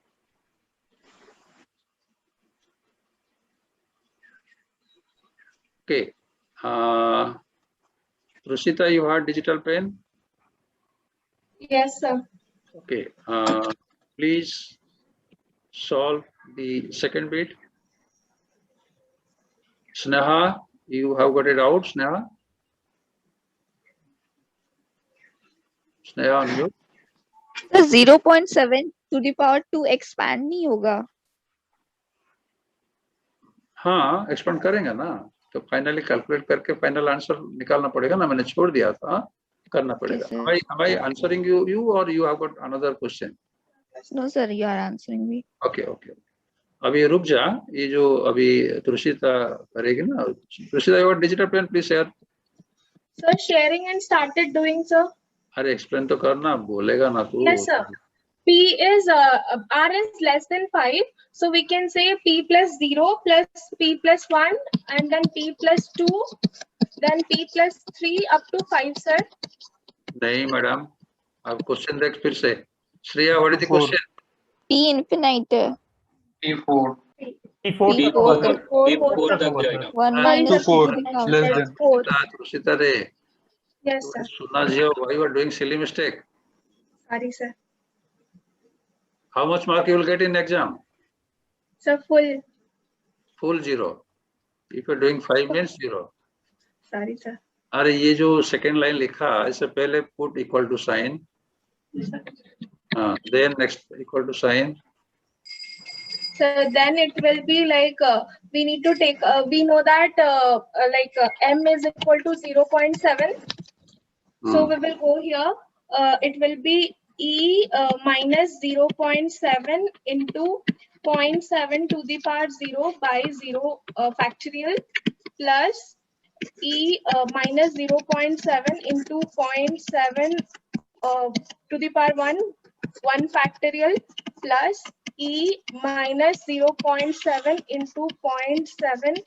Okay. Rushita, you had digital pen? Yes, sir. Okay. Please solve the second bit. Sneha, you have got it out, Sneha? Sneha, on you. तो 0.7 to the power 2 expand नहीं होगा. हाँ, expand करेंगे ना, तो finally calculate करके final answer निकालना पड़ेगा ना. मैंने छोड़ दिया था, करना पड़ेगा. Am I answering you or you have got another question? No sir, you are answering me. Okay. अभी रुक जा, ये जो अभी तुषिता करेगी ना. Tushita, your digital pen please share. Sir, sharing and started doing, sir. अरे एक्सप्लेन तो करना, बोलेगा ना तू. Yes, sir. P is R is less than 5, so we can say P plus 0 plus P plus 1 and then P plus 2, then P plus 3 up to 5, sir. नहीं madam, आप question देख फिर से. Shreya, what is the question? P infinite. P4. P4 तक जाएगा. 1 minus 4 less than. Tushita रे. Yes, sir. सुना जियो, why you are doing silly mistake? Sorry, sir. How much mark you will get in exam? Sir, full. Full 0. If you are doing 5 means 0. Sorry, sir. अरे ये जो second line लिखा, इससे पहले put equal to sign. Then next equal to sign. So then it will be like we need to take. We know that m is equal to 0.7. So we will go here. It will be e minus 0.7 into 0.7 to the power 0 by 0 factorial plus e minus 0.7 into 0.7 to the power 1 factorial plus e minus 0.7 into 0.7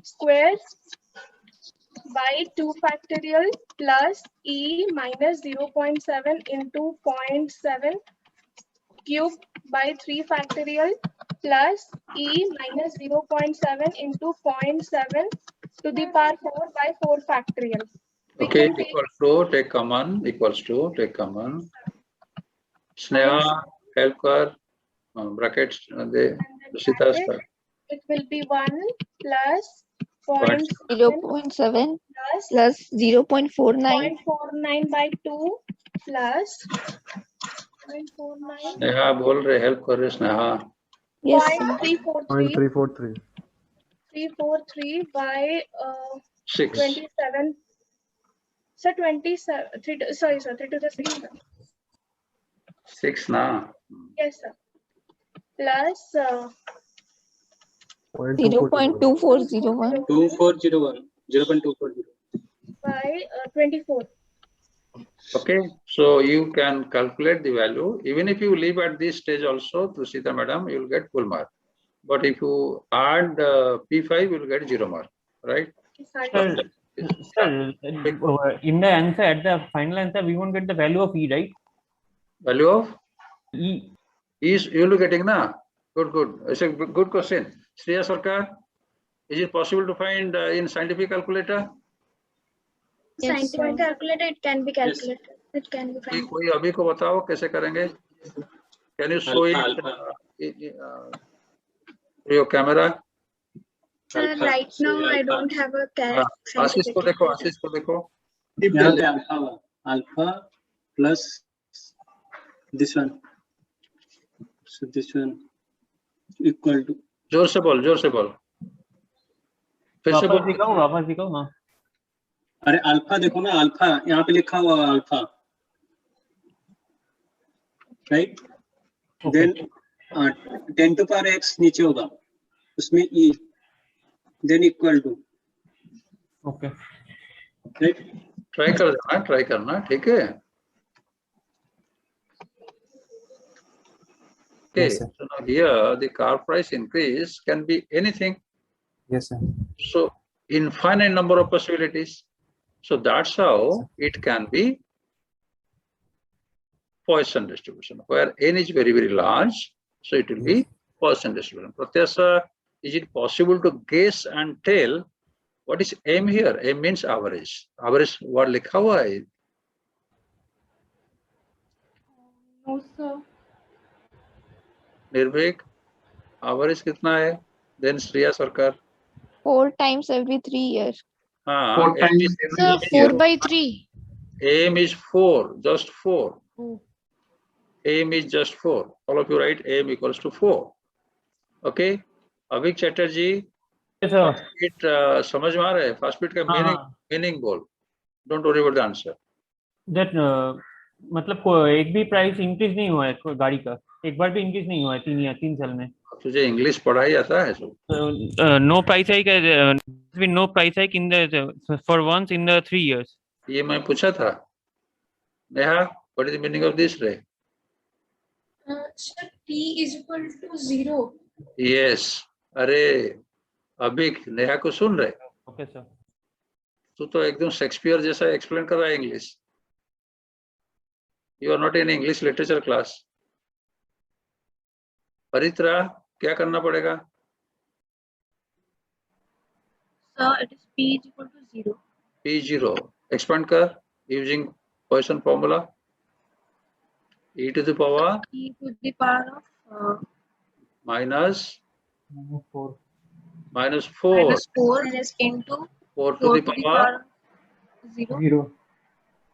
squares by 2 factorial plus e minus 0.7 into 0.7 cube by 3 factorial plus e minus 0.7 into 0.7 to the power 4 by 4 factorial. Okay, equals to, take common, equals to, take common. Sneha, help her, brackets, it will be 1 plus 0.7 plus 0.49 0.49 by 2 plus 0.49. Sneha, बोल रहे, help कर रहे Sneha. Yes. 0.343. 343 by 6. 27. So 27. Sorry, sir. 3 to the 6. 6 na. Yes, sir. Plus 0.2401. 2401. 0.240. by 24. Okay, so you can calculate the value. Even if you leave at this stage also, Tushita madam, you will get full mark. But if you add P5, you will get 0 mark, right? Sir, in the answer, at the final answer, we won't get the value of E, right? Value of? E. Is you will be getting na? Good. It's a good question. Shreya Sarkar, is it possible to find in scientific calculator? Yes, scientific calculator, it can be calculated. Yes. It can be found. कोई अभी को बताओ कैसे करेंगे? Can you show it your camera? Sir, right now I don't have a आशीष को देखो. Alpha plus this one. So this one equal to. जोर से बोल. फिर से वापस दिखाओ हाँ। अरे अल्फा देखो ना, अल्फा यहाँ पे लिखा हुआ alpha, right? Then 10 to power x नीचे होगा, उसमें e, then equal to, okay right? Try कर देना, ट्राई करना, ठीक है? Okay, Yes, sir. so now here the car price increase can be anything. Yes, sir. So infinite number of possibilities. So that's how it can be Poisson distribution, where n is very, very large. So it will be Poisson distribution. Pratyasha, is it possible to guess and tell what is m here? M means average. Average what likha hua hai? No, sir. Nirvik, average kitna hai? Then Shriya Sarkar. 4 times every 3 years. हाँ, m is Sir, 4/3. m is 4, just 4. Oh. m is just 4. All of you write m equals to 4. Okay. Avik Chatterjee. Yes, sir. It समझ में आ रहा है? First bit का meaning बोल. Don't worry about the answer. That मतलब एक भी price increase नहीं हुआ है गाड़ी का, एक बार भी इंक्रीज नहीं हुआ है 3 साल में। तुझे इंग्लिश पढ़ाई आता है? No price hike, no price hike in the for once in the 3 years. ये मैं पूछा था। Neha, what is the meaning of this, Ray? Sir, T is equal to 0. Yes. अरे अभिक, नेहा को सुन रहे? Okay sir. तू तो एकदम शेक्सपियर जैसा एक्सप्लेन कर रहा है English. You are not in English literature class. परित्रा, क्या करना पड़ेगा? Sir, it is P is equal to 0. P0. Expand कर using Poisson formula. E to the power E to the power of minus 4 minus 4 into 4 to the power 0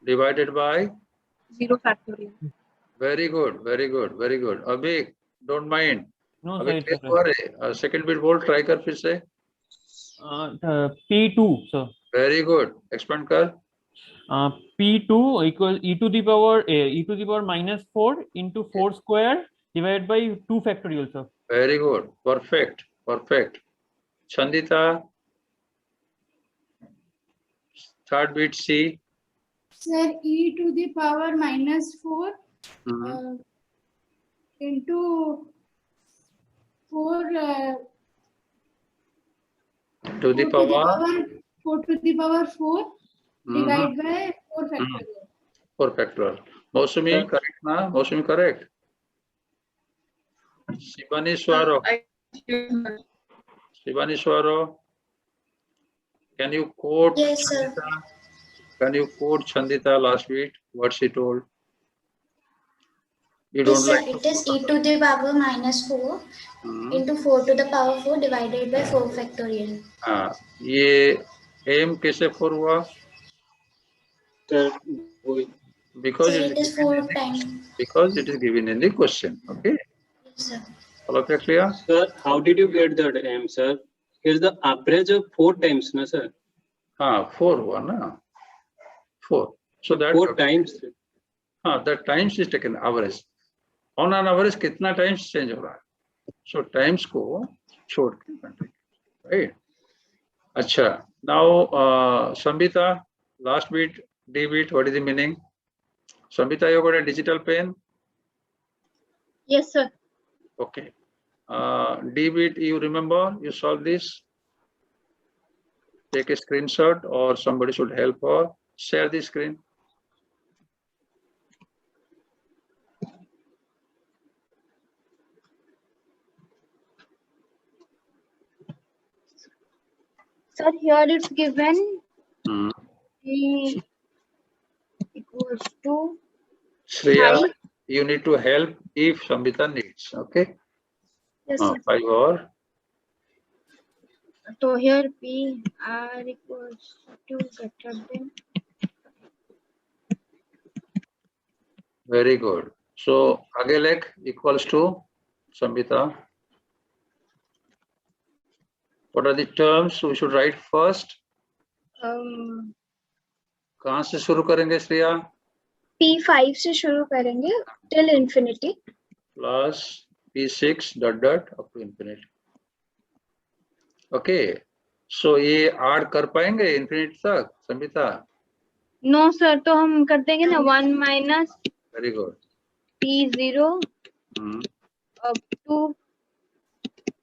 divided by 0 factorial. very good, very good, very good. Abhi, don't mind. No, अभी sir, clear हुआ रे? Second bit बोल, try कर फिर से. P2 sir. Very good. Expand कर. P2 equals e to the power minus 4 into 4 square divided by 2 factorial, sir. Very good. Perfect. Perfect. Chandita. Third bit C. Sir, e to the power minus 4 into 4 to the power 4 to the power 4 divided by 4 factorial. 4 factorial. Mausami, correct na? Mausami, correct. Shivaniswaro. Shivaniswaro. Can you quote? Yes, sir. Chandita? Can you quote Chandita last week? What she told? You don't Yes, sir. like It is e to the power minus 4 into 4 to the power 4 divided by 4 factorial. हाँ, ये m कैसे 4 हुआ? Because Sir, it is 4 times. Because it is given in the question. Okay. Yes, sir. All of you clear? Sir, how did you get that m, sir? Here's the average of 4 times, na sir? हाँ, 4 हुआ ना? 4. So that 4 times. हाँ, that times is taken average. On an average कितना times change हो रहा है? So times को छोड़ के, right? अच्छा. Now Sambita, last bit, D bit. What is the meaning? Sambita, you got a digital pen? Yes, sir. Okay. D bit, you remember? You solve this. Take a screenshot, or somebody should help her. Share the screen. Sir, here it's given Hmm. e equals to Shreya, 5. you need to help if Sambita needs. Okay. Yes, sir. 5 or So here P R equals to greater than. very good. So Agelek equals to Sambita. What are the terms we should write first? कहाँ से शुरू करेंगे Shreya? P5 से शुरू करेंगे till infinity. Plus P6 dot dot up to infinity. Okay. So ये add कर पाएंगे infinity तक संबिता? नो सर, तो हम कर देंगे ना 1 minus Very good. P0 up to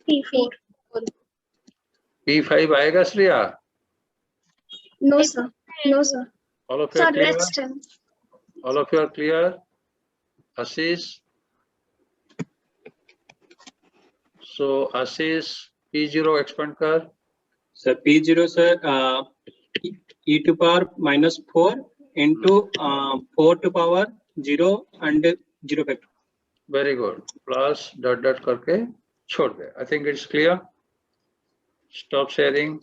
P4. P5 आएगा Shreya? No sir. No sir. All of you are Sir, clear? rest him. All of you are clear? Ashish? So Ashish, P0 expand कर. Sir P0 sir e to power -4 into 4 to power 0 and 0 factor. Very good. Plus dot dot करके छोड़ दे. I think it's clear. Stop sharing.